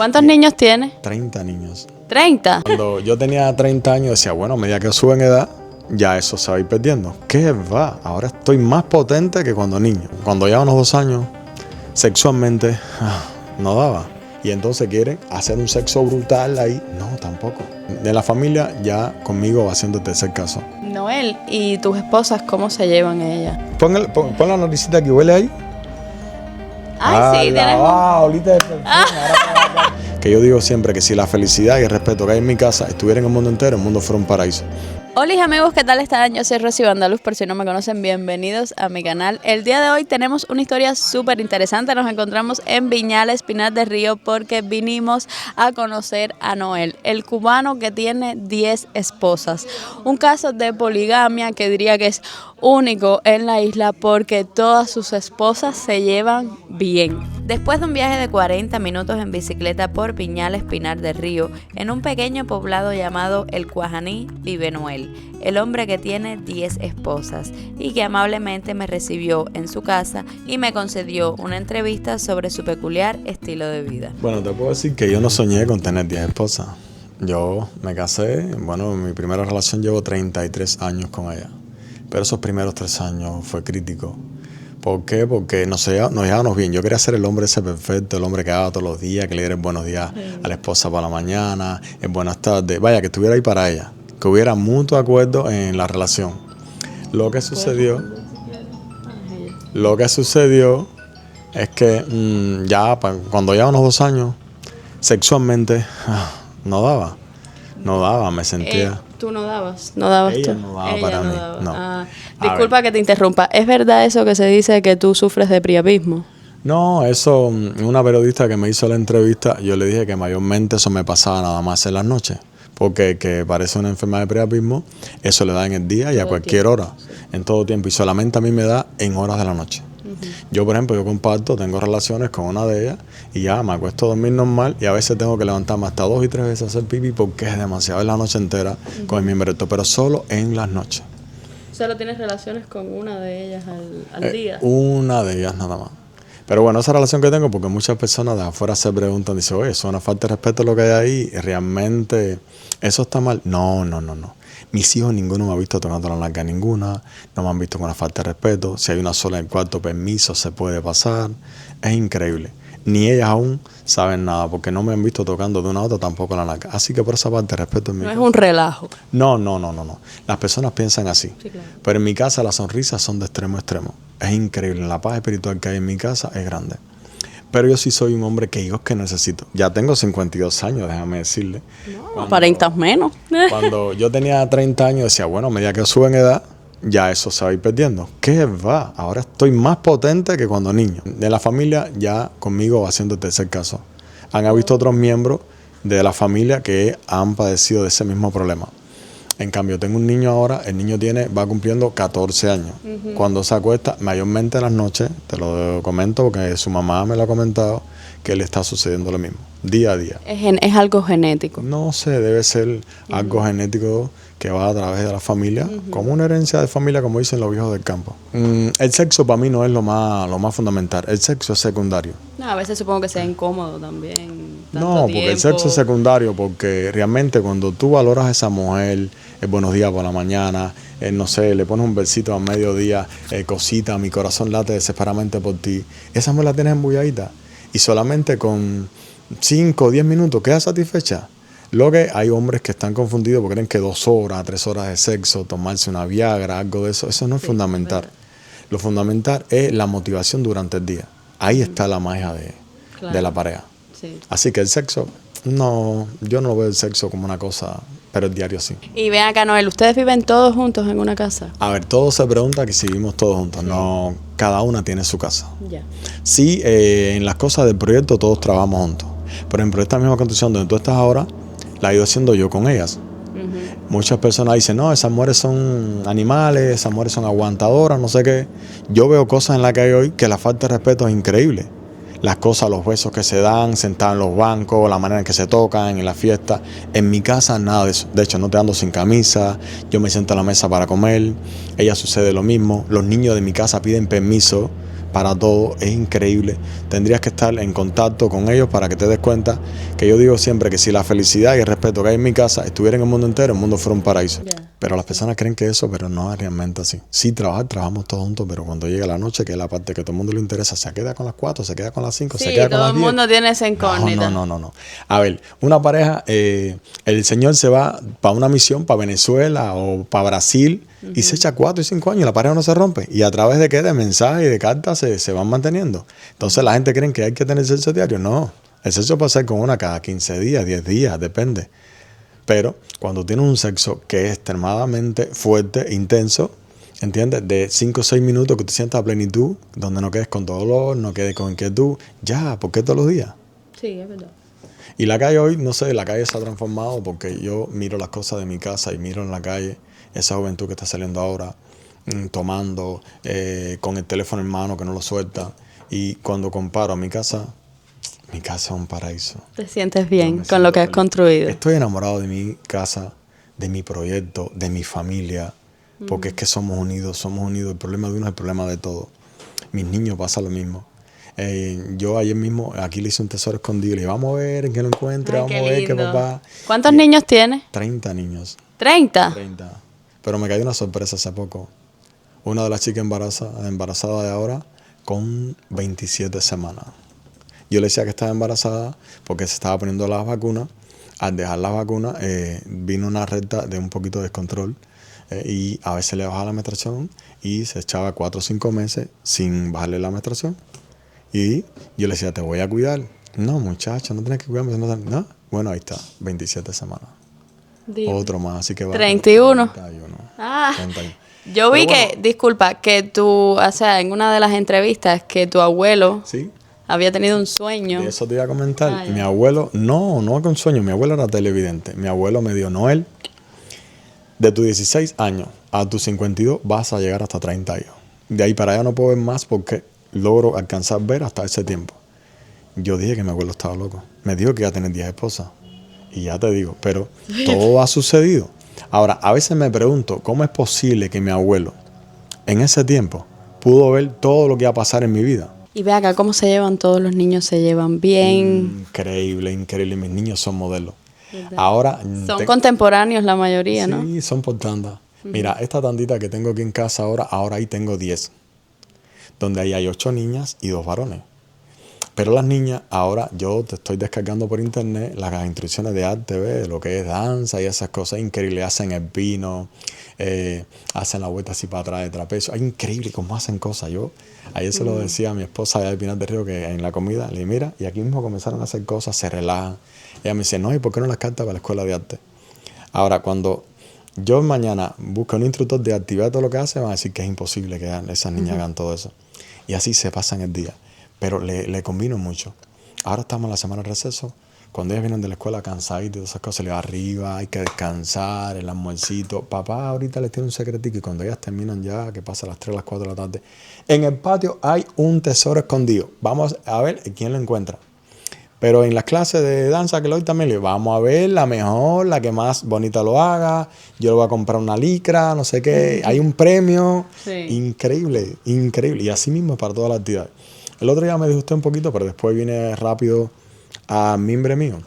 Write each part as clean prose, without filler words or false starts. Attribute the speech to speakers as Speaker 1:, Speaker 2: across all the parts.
Speaker 1: ¿Cuántos niños tiene?
Speaker 2: 30 niños.
Speaker 1: ¿30?
Speaker 2: Cuando yo tenía 30 años decía, bueno, a medida que sube en edad, ya eso se va a ir perdiendo. ¿Qué va? Ahora estoy más potente que cuando niño. Cuando ya unos 2 años, sexualmente, no daba. Y entonces quieren hacer un sexo brutal ahí. No, tampoco. De la familia ya conmigo va siendo el tercer caso.
Speaker 1: Noel, ¿y tus esposas cómo se llevan ellas?
Speaker 2: Pon la naricita que huele ahí.
Speaker 1: Ay, sí, tienes
Speaker 2: olita de perfume. Que yo digo siempre que si la felicidad y el respeto que hay en mi casa estuviera en el mundo entero, el mundo fuera un paraíso.
Speaker 1: Hola amigos, ¿qué tal están? Yo soy Rosy Vandaluz, por si no me conocen, bienvenidos a mi canal. El día de hoy tenemos una historia súper interesante. Nos encontramos en Viñales, Pinar del Río, porque vinimos a conocer a Noel, el cubano que tiene 10 esposas. Un caso de poligamia que diría que es único en la isla porque todas sus esposas se llevan bien. Después de un viaje de 40 minutos en bicicleta por Viñales, Pinar del Río, en un pequeño poblado llamado El Cuajaní, vive Noel, el hombre que tiene 10 esposas y que amablemente me recibió en su casa y me concedió una entrevista sobre su peculiar estilo de vida.
Speaker 2: Bueno, te puedo decir que yo no soñé con tener 10 esposas. Yo me casé, bueno, mi primera relación llevo 33 años con ella, pero esos primeros 3 años fue crítico. ¿Por qué? Porque nos llevábamos bien. Yo quería ser el hombre ese perfecto, el hombre que haga todos los días, que le diera buenos días a la esposa para la mañana, buenas tardes, vaya, que estuviera ahí para ella, que hubiera mutuo acuerdo en la relación. Lo que sucedió es que cuando ya unos 2 años, sexualmente no daba, me sentía...
Speaker 1: ¿Tú no dabas? ¿No dabas
Speaker 2: Ella
Speaker 1: tú?
Speaker 2: no daba
Speaker 1: Ella
Speaker 2: para
Speaker 1: no
Speaker 2: mí,
Speaker 1: daba.
Speaker 2: no.
Speaker 1: Disculpa que te interrumpa. ¿Es verdad eso que se dice que tú sufres de priapismo?
Speaker 2: No, eso, una periodista que me hizo la entrevista, yo le dije que mayormente eso me pasaba nada más en las noches, porque que parece una enfermedad de priapismo, eso le da en el día y a cualquier hora, en todo tiempo, y solamente a mí me da en horas de la noche. Yo, por ejemplo, tengo relaciones con una de ellas y ya me acuesto a dormir normal y a veces tengo que levantarme hasta 2 y 3 veces a hacer pipí porque es demasiado, es la noche entera con el miembro erecto, pero solo en las noches.
Speaker 1: ¿Solo tienes relaciones con una de ellas al día?
Speaker 2: Una de ellas nada más. Pero bueno, esa relación que tengo, porque muchas personas de afuera se preguntan, dicen, oye, eso es una falta de respeto lo que hay ahí, ¿realmente eso está mal? No. Mis hijos, ninguno me ha visto tocando la nalga, ninguna, no me han visto con una falta de respeto. Si hay una sola en el cuarto, permiso, se puede pasar. Es increíble. Ni ellas aún saben nada, porque no me han visto tocando de una a otra, tampoco la nalga. Así que por esa parte, respeto en mi casa.
Speaker 1: No es un relajo.
Speaker 2: No. Las personas piensan así.
Speaker 1: Sí, claro.
Speaker 2: Pero en mi casa las sonrisas son de extremo a extremo. Es increíble. La paz espiritual que hay en mi casa es grande. Pero yo sí soy un hombre que yo es que necesito. Ya tengo 52 años, déjame decirle.
Speaker 1: No, aparentas menos.
Speaker 2: Cuando yo tenía 30 años decía, bueno, a medida que sube en edad, ya eso se va a ir perdiendo. ¿Qué va? Ahora estoy más potente que cuando niño. De la familia ya conmigo va siendo el tercer caso. Han habido otros miembros de la familia que han padecido de ese mismo problema. En cambio, tengo un niño ahora, el niño va cumpliendo 14 años. Cuando se acuesta, mayormente en las noches, te lo comento porque su mamá me lo ha comentado, que le está sucediendo lo mismo, día a día.
Speaker 1: Es algo genético.
Speaker 2: No sé, debe ser algo genético que va a través de la familia, como una herencia de familia, como dicen los viejos del campo. El sexo para mí no es lo más fundamental, el sexo es secundario.
Speaker 1: No, a veces supongo que sea incómodo también.
Speaker 2: No, porque el sexo es secundario, porque realmente cuando tú valoras a esa mujer, el buenos días por la mañana, no sé, le pones un versito al mediodía, cosita, mi corazón late desesperadamente por ti, esa mujer la tienes embulladita y solamente con 5 o 10 minutos quedas satisfecha. Lo que hay hombres que están confundidos porque creen que 2 horas, 3 horas de sexo, tomarse una Viagra, algo de eso no es fundamental. Lo fundamental es la motivación durante el día. Ahí está la magia de la pareja. Sí. Así que el sexo, no, yo no veo el sexo como una cosa, pero el diario sí.
Speaker 1: Y ven acá, Noel, ¿ustedes viven todos juntos en una casa?
Speaker 2: A ver, todo se pregunta que si vivimos todos juntos. Sí. No, cada una tiene su casa.
Speaker 1: Ya.
Speaker 2: Sí, en las cosas del proyecto todos trabajamos juntos. Por ejemplo, esta misma construcción donde tú estás ahora, la he ido haciendo yo con ellas. Muchas personas dicen, no, esas mujeres son animales, esas mujeres son aguantadoras, no sé qué. Yo veo cosas en la que hay hoy que la falta de respeto es increíble. Las cosas, los besos que se dan, sentados en los bancos, la manera en que se tocan, en la fiesta. En mi casa nada de eso. De hecho, no te ando sin camisa, yo me siento a la mesa para comer, ella sucede lo mismo. Los niños de mi casa piden permiso para todo, es increíble. Tendrías que estar en contacto con ellos para que te des cuenta que yo digo siempre que si la felicidad y el respeto que hay en mi casa estuviera en el mundo entero, el mundo fuera un paraíso. Pero las personas creen que eso, pero no es realmente así. Sí, trabajamos todos juntos, pero cuando llega la noche, que es la parte que todo el mundo le interesa, se queda con las 4, se queda con las 5,
Speaker 1: Sí,
Speaker 2: se queda con las 10.
Speaker 1: todo el mundo tiene esa incógnita.
Speaker 2: No. A ver, una pareja, el señor se va para una misión, para Venezuela o para Brasil, y se echa 4 y 5 años y la pareja no se rompe. ¿Y a través de qué? De mensajes y de cartas se van manteniendo. Entonces la gente cree que hay que tener sexo diario. No, el sexo puede ser con una cada 15 días, 10 días, depende. Pero cuando tienes un sexo que es extremadamente fuerte, intenso, ¿entiendes? De 5 o 6 minutos que te sientas a plenitud, donde no quedes con dolor, no quedes con inquietud. Ya, ¿por qué todos los días?
Speaker 1: Sí, es verdad.
Speaker 2: Y la calle hoy, no sé, la calle se ha transformado porque yo miro las cosas de mi casa y miro en la calle esa juventud que está saliendo ahora, tomando, con el teléfono en mano que no lo suelta. Y cuando comparo a mi casa es un paraíso.
Speaker 1: Te sientes bien
Speaker 2: Me
Speaker 1: con lo
Speaker 2: siento
Speaker 1: que has
Speaker 2: feliz.
Speaker 1: construido.
Speaker 2: Estoy enamorado de mi casa, de mi proyecto, de mi familia, porque es que somos unidos. El problema de uno es el problema de todos. Mis niños pasa lo mismo. Yo ayer mismo, aquí le hice un tesoro escondido. Le dije, vamos a ver en qué lo encuentre,
Speaker 1: Ay,
Speaker 2: vamos
Speaker 1: qué
Speaker 2: a ver qué
Speaker 1: lindo.
Speaker 2: papá.
Speaker 1: ¿Cuántos niños tienes?
Speaker 2: 30 niños,
Speaker 1: 30.
Speaker 2: 30. Pero me cayó una sorpresa hace poco. Una de las chicas embarazada de ahora con 27 semanas. Yo le decía que estaba embarazada porque se estaba poniendo las vacunas. Al dejar las vacunas vino una recta de un poquito de descontrol y a veces le bajaba la menstruación y se echaba 4 o 5 meses sin bajarle la menstruación. Y yo le decía, te voy a cuidar. No, muchacho, no tienes que cuidarme. No. Bueno, ahí está, 27 semanas.
Speaker 1: Dime.
Speaker 2: Otro más, así que va.
Speaker 1: 31.
Speaker 2: 31.
Speaker 1: Ah,
Speaker 2: 31.
Speaker 1: yo vi
Speaker 2: Pero bueno,
Speaker 1: que, disculpa, que tú, o sea, en una de las entrevistas, que tu abuelo
Speaker 2: sí,
Speaker 1: había tenido un sueño.
Speaker 2: de eso te iba a comentar.
Speaker 1: Ah, ya.
Speaker 2: Mi abuelo, no con sueño, mi abuelo era televidente. Mi abuelo me dio, Noel, de tus 16 años a tus 52 vas a llegar hasta 30 años. De ahí para allá no puedo ver más porque logro alcanzar ver hasta ese tiempo. Yo dije que mi abuelo estaba loco. Me dijo que iba a tener 10 esposas. Y ya te digo, pero todo ha sucedido. Ahora, a veces me pregunto, ¿cómo es posible que mi abuelo en ese tiempo pudo ver todo lo que iba a pasar en mi vida?
Speaker 1: Y ve acá cómo se llevan todos los niños, se llevan bien.
Speaker 2: Increíble. Mis niños son modelos.
Speaker 1: ¿Verdad?
Speaker 2: Ahora,
Speaker 1: Son contemporáneos la mayoría,
Speaker 2: sí,
Speaker 1: ¿no?
Speaker 2: son por tanda. Mira, esta tandita que tengo aquí en casa ahora ahí tengo 10. Donde ahí hay 8 niñas y 2 varones. Pero las niñas, ahora yo te estoy descargando por internet las instrucciones de arte, de lo que es danza y esas cosas increíbles. Hacen el pino, hacen la vuelta así para atrás de trapecio. Es increíble cómo hacen cosas. Yo ayer se lo decía a mi esposa allá de Pinar del Río que en la comida, le dije, mira, y aquí mismo comenzaron a hacer cosas, se relajan. Ella me dice, no, ¿y por qué no las cartas para la escuela de arte? Ahora, cuando yo mañana busco un instructor de actividad, todo lo que hace, van a decir que es imposible que esas niñas hagan todo eso. Y así se pasan el día. Pero le combino mucho. Ahora estamos en la semana de receso. Cuando ellas vienen de la escuela cansaditas y todas esas cosas, le va arriba, hay que descansar, el almuercito. Papá ahorita les tiene un secretico y cuando ellas terminan ya, que pasa a las 3, las 4 de la tarde, en el patio hay un tesoro escondido. Vamos a ver quién lo encuentra. Pero en las clases de danza que le doy también le vamos a ver la mejor, la que más bonita lo haga. Yo le voy a comprar una licra, no sé qué. Hay un premio.
Speaker 1: Sí.
Speaker 2: Increíble. Y así mismo es para todas las actividades. El otro día me disgusté un poquito, pero después vine rápido a mimbre mío.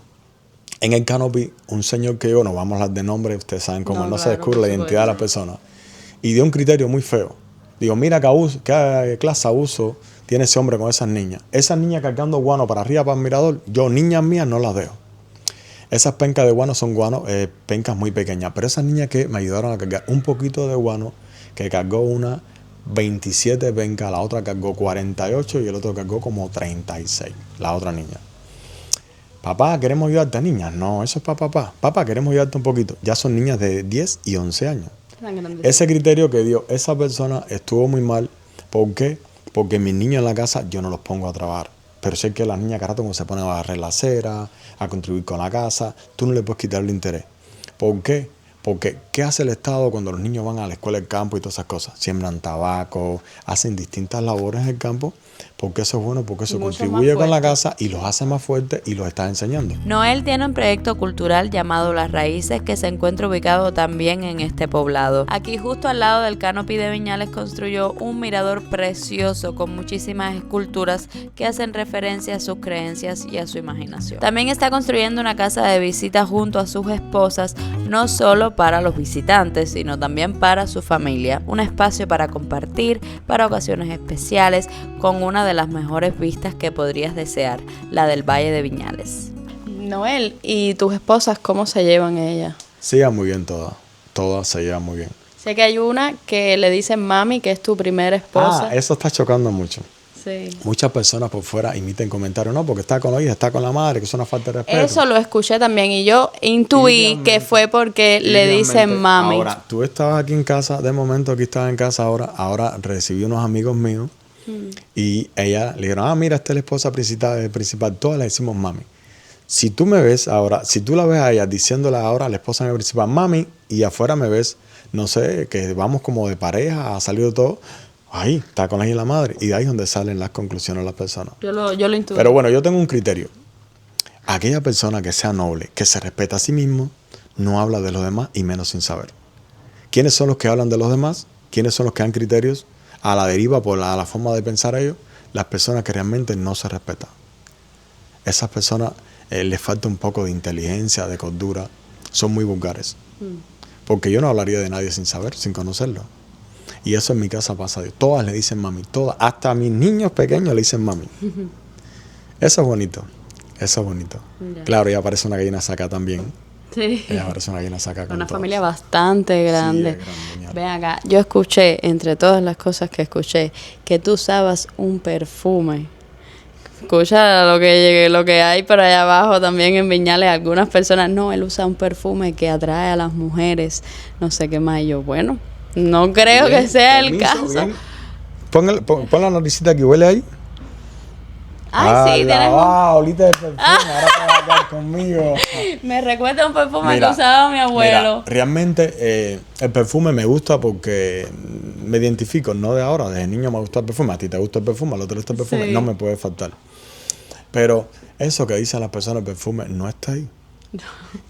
Speaker 2: En el Canopy, un señor que yo, no vamos a hablar de nombre, ustedes saben cómo no se descubre la identidad de las personas. Y dio un criterio muy feo. Digo, mira qué clase de abuso tiene ese hombre con esas niñas. Esas niñas cargando guano para arriba, para el mirador, yo, niñas mías, no las dejo. Esas pencas de guano son pencas muy pequeñas. Pero esas niñas que me ayudaron a cargar un poquito de guano, que cargó una 27 pencas, la otra cargó 48 y el otro cargó como 36, la otra niña. Papá, ¿queremos ayudarte a niñas? No, eso es para papá. Papá, queremos ayudarte un poquito. Ya son niñas de 10 y 11 años. Ese criterio que dio esa persona estuvo muy mal. ¿Por qué? Porque mis niños en la casa yo no los pongo a trabajar. Pero sé que las niñas cada rato como se ponen a barrer la acera, a contribuir con la casa, tú no le puedes quitar el interés. ¿Por qué? Porque ¿qué hace el Estado cuando los niños van a la escuela del campo y todas esas cosas? Siembran tabaco, hacen distintas labores en el campo porque eso es bueno, porque eso
Speaker 1: Mucho
Speaker 2: contribuye
Speaker 1: más
Speaker 2: con la
Speaker 1: fuerte.
Speaker 2: casa y los hace más fuertes y los está enseñando.
Speaker 3: Noel tiene un proyecto cultural llamado Las Raíces que se encuentra ubicado también en este poblado. Aquí justo al lado del Canopy de Viñales construyó un mirador precioso con muchísimas esculturas que hacen referencia a sus creencias y a su imaginación. También está construyendo una casa de visita junto a sus esposas, no solo para los visitantes, sino también para su familia. Un espacio para compartir, para ocasiones especiales, con una de las mejores vistas que podrías desear, la del Valle de Viñales.
Speaker 1: Noel, ¿y tus esposas cómo se llevan ellas?
Speaker 2: Se llevan muy bien todas se llevan muy bien.
Speaker 1: Sé que hay una que le dicen mami, que es tu primera esposa.
Speaker 2: Eso está chocando mucho.
Speaker 1: Sí.
Speaker 2: Muchas personas por fuera emiten comentarios, no, porque está con la hija, está con la madre, que es una falta de respeto.
Speaker 1: Eso lo escuché también y yo intuí que fue porque le dicen mami.
Speaker 2: Ahora, tú estabas aquí en casa, de momento aquí estabas en casa ahora recibí unos amigos míos y ella le dijeron, mira, esta es la esposa principal, todas le decimos mami. Si tú me ves ahora, si tú la ves a ella diciéndole ahora a la esposa principal, mami, y afuera me ves, no sé, que vamos como de pareja, a salir de todo, ahí está con la hija y la madre, y de ahí es donde salen las conclusiones de las personas.
Speaker 1: Yo lo intuí.
Speaker 2: Pero bueno, yo tengo un criterio. Aquella persona que sea noble, que se respeta a sí mismo, no habla de los demás y menos sin saber. ¿Quiénes son los que hablan de los demás? ¿Quiénes son los que dan criterios a la deriva por la forma de pensar ellos? Las personas que realmente no se respetan. Esas personas les falta un poco de inteligencia, de cordura. Son muy vulgares. Porque yo no hablaría de nadie sin saber, sin conocerlo. Y eso en mi casa pasa. Todas le dicen mami, todas. Hasta a mis niños pequeños le dicen mami. Eso es bonito. Eso es bonito.
Speaker 1: Ya.
Speaker 2: Claro, ella parece una gallina saca también.
Speaker 1: Sí.
Speaker 2: Ella parece una gallina saca con
Speaker 1: Una
Speaker 2: todos.
Speaker 1: familia bastante grande.
Speaker 2: es grande, mi amor.
Speaker 1: Ven acá, yo escuché, entre todas las cosas que escuché, que tú usabas un perfume. Escucha lo que hay por allá abajo también en Viñales. Algunas personas, no, él usa un perfume que atrae a las mujeres, no sé qué más. Y yo, bueno, no creo
Speaker 2: Bien,
Speaker 1: que sea el
Speaker 2: permiso,
Speaker 1: caso.
Speaker 2: bien. Pon la naricita que huele ahí.
Speaker 1: Ay, sí, tienes
Speaker 2: olita de perfume, ahora te vas a quedar conmigo.
Speaker 1: Me recuerda un perfume
Speaker 2: Mira,
Speaker 1: que usaba mi abuelo.
Speaker 2: Mira, realmente el perfume me gusta porque me identifico, no de ahora, desde niño me gusta el perfume, a ti te gusta el perfume, al otro le gusta el perfume,
Speaker 1: Sí.
Speaker 2: no me puede faltar. Pero eso que dicen las personas, el perfume, no está ahí.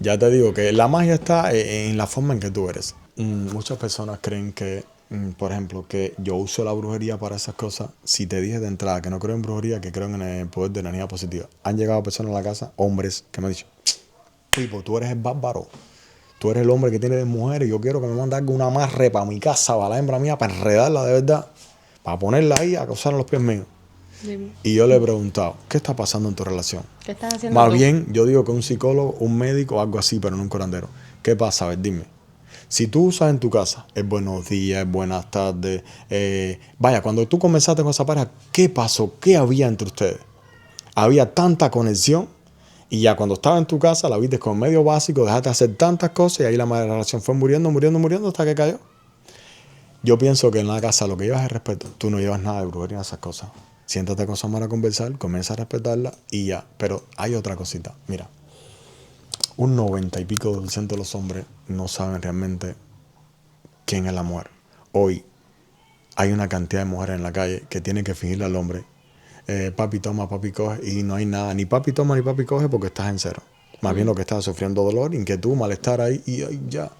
Speaker 2: Ya te digo que la magia está en la forma en que tú eres. Muchas personas creen que, por ejemplo, que yo uso la brujería para esas cosas. Si te dije de entrada que no creo en brujería, que creo en el poder de la energía positiva. Han llegado personas a la casa, hombres, que me han dicho, tipo, tú eres el bárbaro. Tú eres el hombre que tiene de mujeres y yo quiero que me mande una amarre para mi casa, para la hembra mía, para enredarla de verdad, para ponerla ahí a causar los pies míos.
Speaker 1: Dime,
Speaker 2: Y yo le he preguntado, ¿qué está pasando en tu relación?
Speaker 1: ¿qué estás haciendo
Speaker 2: Más
Speaker 1: tú?
Speaker 2: bien, yo digo que un psicólogo, un médico, algo así, pero no un curandero. ¿Qué pasa? A ver, dime. Si tú usas en tu casa el buenos días, el buenas tardes, vaya, cuando tú comenzaste con esa pareja, ¿qué pasó? ¿Qué había entre ustedes? Había tanta conexión y ya cuando estaba en tu casa la viste con medio básico, dejaste de hacer tantas cosas y ahí la relación fue muriendo hasta que cayó. Yo pienso que en la casa lo que llevas es respeto. Tú no llevas nada de brujería en esas cosas. Siéntate con Samara a conversar, comienza a respetarla y ya. Pero hay otra cosita. Mira, un 90 y pico % de los hombres no saben realmente quién es la mujer. Hoy hay una cantidad de mujeres en la calle que tienen que fingirle al hombre. Papi toma, papi coge, y no hay nada. Ni papi toma ni papi coge porque estás en cero. Más bien lo que estás sufriendo dolor, inquietud, malestar ahí y ya.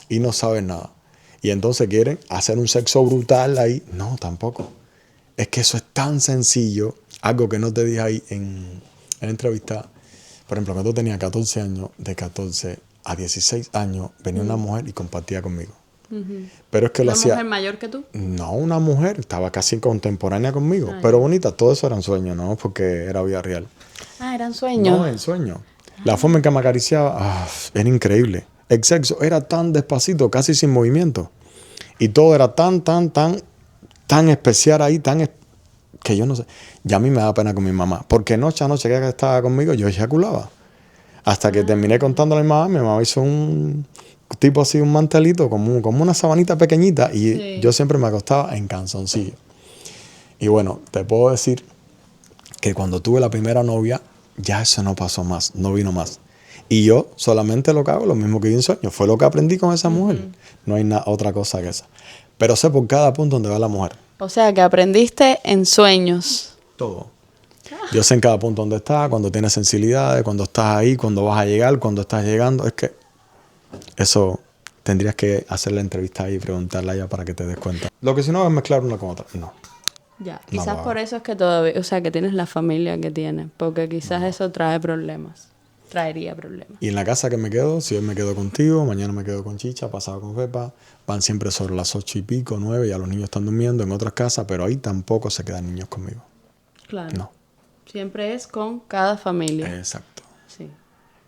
Speaker 2: Y no sabes nada. Y entonces quieren hacer un sexo brutal ahí. No, tampoco. Es que eso es tan sencillo. Algo que no te dije ahí en la entrevista. Por ejemplo, cuando yo tenía 14 años, de 14 a 16 años, venía una mujer y compartía conmigo. Pero es que lo
Speaker 1: ¿Una
Speaker 2: hacía...
Speaker 1: mujer mayor que tú?
Speaker 2: No, una mujer, estaba casi contemporánea conmigo, pero bonita, todo eso era un sueño, ¿no? Porque era vida real.
Speaker 1: Ah, eran sueños.
Speaker 2: No, el sueño. La forma en que me acariciaba, era increíble. El sexo era tan despacito, casi sin movimiento. Y todo era tan especial ahí, que yo no sé. Ya a mí me da pena con mi mamá, porque noche a noche que ella estaba conmigo, yo ejaculaba. Hasta que terminé contándole a mi mamá hizo un tipo así, un mantelito, como una sabanita pequeñita, y
Speaker 1: Sí.
Speaker 2: yo siempre me acostaba en calzoncillo. Y bueno, te puedo decir que cuando tuve la primera novia, ya eso no pasó más, no vino más. Y yo solamente lo que hago, lo mismo que vi en sueño, fue lo que aprendí con esa mujer. No hay otra cosa que esa. Pero sé por cada punto donde va la mujer.
Speaker 1: O sea, que aprendiste en sueños.
Speaker 2: todo. Yo sé en cada punto dónde estás, cuando tienes sensibilidades, cuando estás ahí, cuando vas a llegar, cuando estás llegando. Es que eso tendrías que hacer la entrevista ahí y preguntarle a ella para que te des cuenta. Lo que si no es mezclar una con otra. No.
Speaker 1: Ya,
Speaker 2: No
Speaker 1: quizás
Speaker 2: lo hago.
Speaker 1: por eso es que todavía, o sea, que tienes la familia que tienes, porque quizás eso trae problemas, traería problemas.
Speaker 2: Y en la casa que me quedo, si hoy me quedo contigo, mañana me quedo con Chicha, pasado con Pepa, van siempre sobre las 8 y pico, 9, ya los niños están durmiendo en otras casas, pero ahí tampoco se quedan niños conmigo.
Speaker 1: Claro.
Speaker 2: No.
Speaker 1: Siempre es con cada familia.
Speaker 2: Exacto.
Speaker 1: Sí.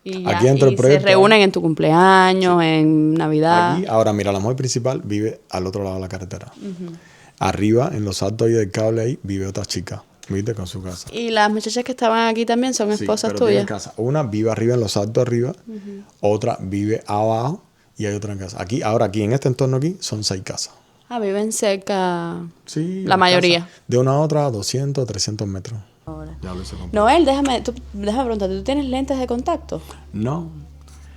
Speaker 1: Y ya,
Speaker 2: Aquí dentro del
Speaker 1: y se
Speaker 2: proyecto-
Speaker 1: reúnen en tu cumpleaños, en Navidad.
Speaker 2: Aquí, ahora mira, la mujer principal vive al otro lado de la carretera. Arriba, en los altos ahí del cable ahí, vive otra chica, ¿viste? Con su casa.
Speaker 1: Y las muchachas que estaban aquí también son
Speaker 2: Sí,
Speaker 1: esposas
Speaker 2: pero tienen
Speaker 1: tuyas.
Speaker 2: casa. Una vive arriba en los altos arriba, otra vive abajo y hay otra en casa. Aquí, ahora aquí, en este entorno aquí, son 6 casas.
Speaker 1: Ah, viven cerca.
Speaker 2: Sí,
Speaker 1: La
Speaker 2: las
Speaker 1: mayoría.
Speaker 2: casas. De una a otra, 200, 300 metros.
Speaker 1: Ahora.
Speaker 2: Ya lo hice completo.
Speaker 1: Noel, déjame preguntarte, ¿tú tienes lentes de contacto?
Speaker 2: No.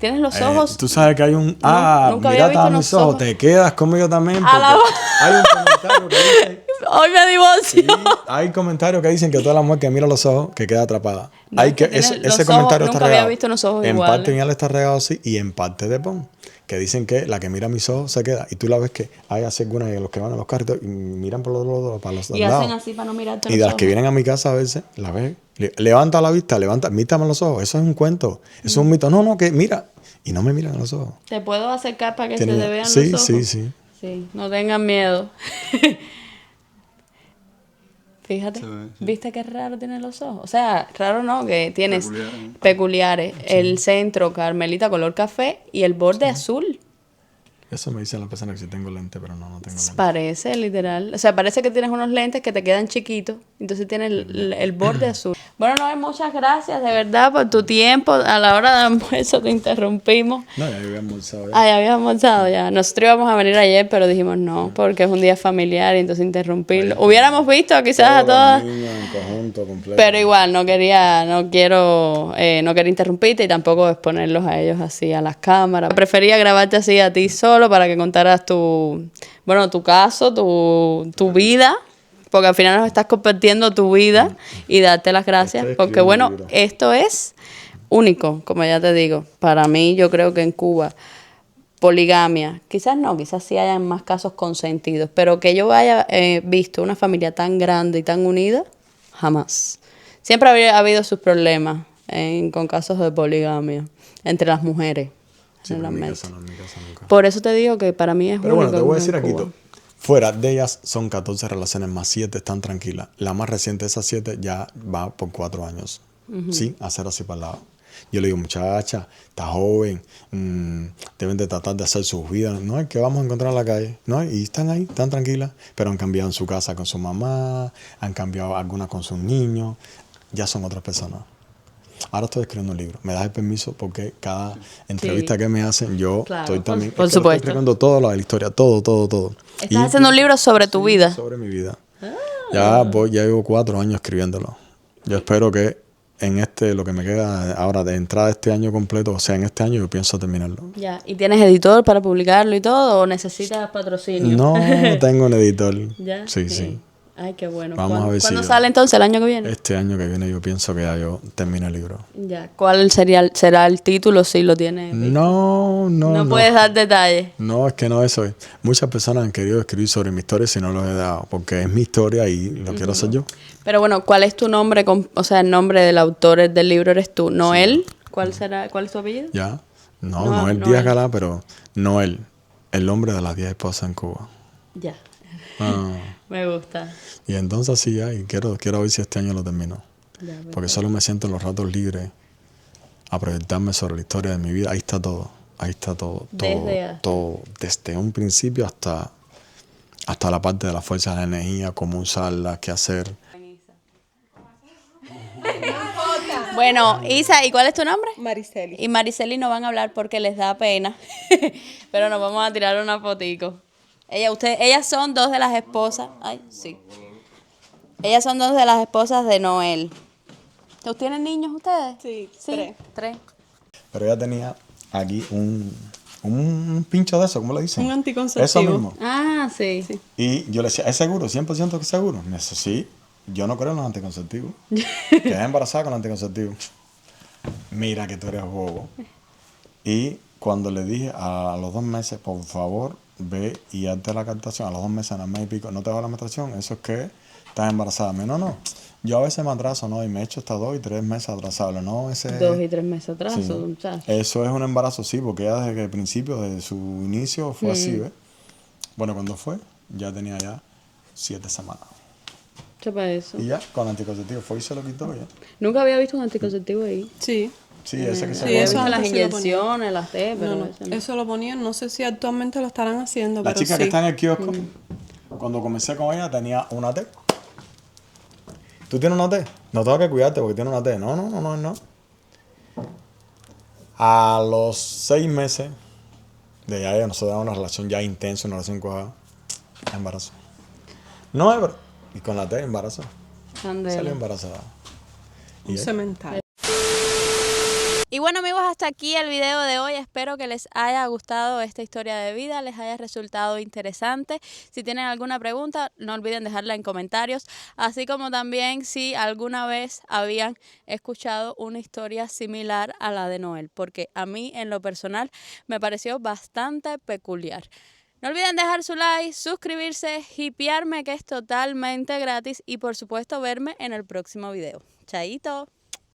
Speaker 1: ¿Tienes los ojos?
Speaker 2: Tú sabes que hay un...
Speaker 1: nunca había
Speaker 2: mira
Speaker 1: visto
Speaker 2: a mis
Speaker 1: unos
Speaker 2: ojos,
Speaker 1: ojos.
Speaker 2: te quedas conmigo también
Speaker 1: A la
Speaker 2: porque hay un comentario que dice...
Speaker 1: Hoy me divorcio.
Speaker 2: Sí, hay comentarios que dicen que toda la mujer que mira los ojos que queda atrapada.
Speaker 1: No,
Speaker 2: Hay
Speaker 1: es que
Speaker 2: que
Speaker 1: tiene los
Speaker 2: ese
Speaker 1: ojos,
Speaker 2: comentario está
Speaker 1: nunca había
Speaker 2: regado.
Speaker 1: visto unos ojos
Speaker 2: en
Speaker 1: iguales.
Speaker 2: parte Viñales está regado así y en parte de Pon. Que dicen que la que mira mis ojos se queda. Y tú la ves que hay así algunas de los que van a los carritos y miran por los lados, para los
Speaker 1: Y
Speaker 2: lados.
Speaker 1: hacen así para no mirarte
Speaker 2: Y
Speaker 1: los
Speaker 2: de las
Speaker 1: ojos.
Speaker 2: que vienen a mi casa a veces, la ves. Levanta la vista, mírame los ojos. Eso es un cuento. Eso es un mito. No, que mira. Y no me miran a los ojos.
Speaker 1: ¿Te puedo acercar para que se
Speaker 2: Tienen-
Speaker 1: te vean
Speaker 2: sí,
Speaker 1: los ojos?
Speaker 2: sí, sí.
Speaker 1: Sí, no tengan miedo. Fíjate,
Speaker 4: Se ve, sí.
Speaker 1: ¿viste qué raro tiene los ojos? O sea, raro no, que tienes peculiares. El centro, Carmelita, color café y el borde azul.
Speaker 2: Eso me dicen las personas que sí tengo lente, pero no tengo lente.
Speaker 1: Parece, literal. O sea, parece que tienes unos lentes que te quedan chiquitos. Entonces tienes el borde azul. Bueno, Noel, muchas gracias de verdad por tu tiempo. A la hora de almuerzo te interrumpimos.
Speaker 2: No, ya había almorzado.
Speaker 1: Ah, ya habías almorzado ya. Nosotros íbamos a venir ayer, pero dijimos no, porque es un día familiar y entonces interrumpirlo. Hubiéramos visto quizás a todas,
Speaker 2: Niños en conjunto, completo.
Speaker 1: pero igual no quiero interrumpirte y tampoco exponerlos a ellos así a las cámaras. Prefería grabarte así a ti solo para que contaras tu caso, tu vida. Porque al final nos estás compartiendo tu vida y darte las gracias.
Speaker 2: Estoy
Speaker 1: Porque
Speaker 2: escribiendo
Speaker 1: bueno,
Speaker 2: un libro.
Speaker 1: esto es único, como ya te digo. Para mí, yo creo que en Cuba, poligamia, quizás no, quizás sí hayan más casos consentidos, pero que yo haya visto una familia tan grande y tan unida, jamás. Siempre ha habido sus problemas con casos de poligamia entre las mujeres.
Speaker 2: Sí, pero en mi
Speaker 1: generalmente.
Speaker 2: casa no, en mi casa nunca.
Speaker 1: Por eso te digo que para mí es
Speaker 2: Pero bueno,
Speaker 1: único
Speaker 2: te voy a
Speaker 1: en
Speaker 2: decir aquí,
Speaker 1: Cuba.
Speaker 2: fuera de ellas son 14 relaciones más 7 están tranquilas. La más reciente de esas 7 ya va por 4 años. Sí, hacer así para el lado. Yo le digo, muchacha, está joven, deben de tratar de hacer sus vidas. No es que vamos a encontrar en la calle. No, y están ahí, están tranquilas, pero han cambiado en su casa con su mamá, han cambiado algunas con sus niños, ya son otras personas. Ahora estoy escribiendo un libro. Me das el permiso porque cada entrevista que me hacen, yo
Speaker 1: Claro,
Speaker 2: estoy
Speaker 1: por-
Speaker 2: también.
Speaker 1: por
Speaker 2: es que lo
Speaker 1: supuesto.
Speaker 2: Estoy escribiendo todo lo de la historia, todo.
Speaker 1: Estás haciendo un libro sobre tu vida.
Speaker 2: Sobre mi vida. Ya llevo 4 años escribiéndolo. Yo espero que en lo que me queda ahora de entrada este año completo, o sea, en este año yo pienso terminarlo.
Speaker 1: Ya. ¿Y tienes editor para publicarlo y todo o necesitas patrocinio?
Speaker 2: No tengo un editor.
Speaker 1: ¿Ya?
Speaker 2: Sí.
Speaker 1: Ay, qué bueno.
Speaker 2: Vamos a ver
Speaker 1: ¿Cuándo
Speaker 2: si-
Speaker 1: sale entonces el año que viene?
Speaker 2: Este año que viene yo pienso que ya yo termino el libro.
Speaker 1: Ya. ¿Cuál será el título si lo tienes?
Speaker 2: No.
Speaker 1: No puedes dar detalles.
Speaker 2: No, es que no eso es. Muchas personas han querido escribir sobre mi historia si no lo he dado, porque es mi historia y lo quiero hacer yo.
Speaker 1: Pero bueno, ¿cuál es tu nombre? O sea, el nombre del autor del libro eres tú. ¿Noel? ¿Cuál es tu apellido?
Speaker 2: ¿Ya?
Speaker 1: No,
Speaker 2: Noel
Speaker 1: Noel.
Speaker 2: Díaz Galá, pero Noel, el nombre de las 10 esposas en Cuba.
Speaker 1: Ya.
Speaker 2: Ah,
Speaker 1: Me gusta.
Speaker 2: y entonces así ya, y quiero ver si este año lo termino.
Speaker 1: Ya,
Speaker 2: Porque solo me siento en los ratos libres a proyectarme sobre la historia de mi vida. Ahí está todo.
Speaker 1: Desde
Speaker 2: Todo. Desde un principio hasta la parte de las fuerzas de la energía, cómo usarlas, qué hacer.
Speaker 1: Bueno, Isa, ¿y cuál es tu nombre?
Speaker 5: Mariceli.
Speaker 1: Y Mariceli no van a hablar porque les da pena, pero nos vamos a tirar una fotico. Ellas son 2 de las esposas. Ay, sí. Ellas son 2 de las esposas de Noel. ¿Tienen niños ustedes?
Speaker 5: Sí,
Speaker 1: Sí,
Speaker 5: 3.
Speaker 1: 3.
Speaker 2: Pero ella tenía aquí un pincho de eso, ¿cómo le dicen?
Speaker 5: Un anticonceptivo.
Speaker 2: Eso mismo.
Speaker 1: Ah, sí.
Speaker 2: Y yo le decía, ¿es seguro? ¿100% que es seguro? Me dice, sí. yo no creo en los anticonceptivos. Quedé embarazada con anticonceptivos. Mira que tú eres bobo. Y cuando le dije a los 2 meses, por favor, ve y hazte la captación. A los 2 meses, en el mes y pico, no te hago la menstruación, eso es que estás embarazada. No. Yo a veces me atraso, ¿no? Y me echo hasta 2 y 3 meses atrasado. No, ese
Speaker 1: 2 y 3 meses atrás,
Speaker 2: sí.
Speaker 1: muchacho.
Speaker 2: Eso es un embarazo, sí, porque ella desde el principio, desde su inicio, fue así, ¿ves? Bueno, cuando fue, ya tenía ya 7 semanas.
Speaker 1: ¿Qué para eso?
Speaker 2: Y ya, con anticonceptivo, fue y se lo quitó ya.
Speaker 1: Nunca había visto un anticonceptivo ahí.
Speaker 4: Sí.
Speaker 2: Sí, ese que se
Speaker 4: Sí,
Speaker 1: Había
Speaker 4: eso
Speaker 1: visto
Speaker 2: pone.
Speaker 1: las
Speaker 4: antes sí lo ponían.
Speaker 1: inyecciones, las T, pero
Speaker 4: No,
Speaker 1: eso no.
Speaker 4: eso lo ponían, no sé si actualmente lo estarán haciendo,
Speaker 2: La
Speaker 4: pero
Speaker 2: chica
Speaker 4: sí.
Speaker 2: que está en el kiosco, cuando comencé con ella, tenía una T. ¿Tú tienes una T? No tengo que cuidarte porque tiene una T. No. A los 6 meses de ya nosotros dábamos una relación ya intensa, una relación cuajada, embarazó. No, pero y con la T embarazó.
Speaker 1: Candela.
Speaker 2: Salió embarazada.
Speaker 4: Un
Speaker 2: ahí.
Speaker 4: cemental.
Speaker 1: Y bueno amigos, hasta aquí el video de hoy. Espero que les haya gustado esta historia de vida, les haya resultado interesante. Si tienen alguna pregunta, no olviden dejarla en comentarios. Así como también si alguna vez habían escuchado una historia similar a la de Noel, porque a mí en lo personal me pareció bastante peculiar. No olviden dejar su like, suscribirse, hipearme que es totalmente gratis y por supuesto verme en el próximo video. Chaito.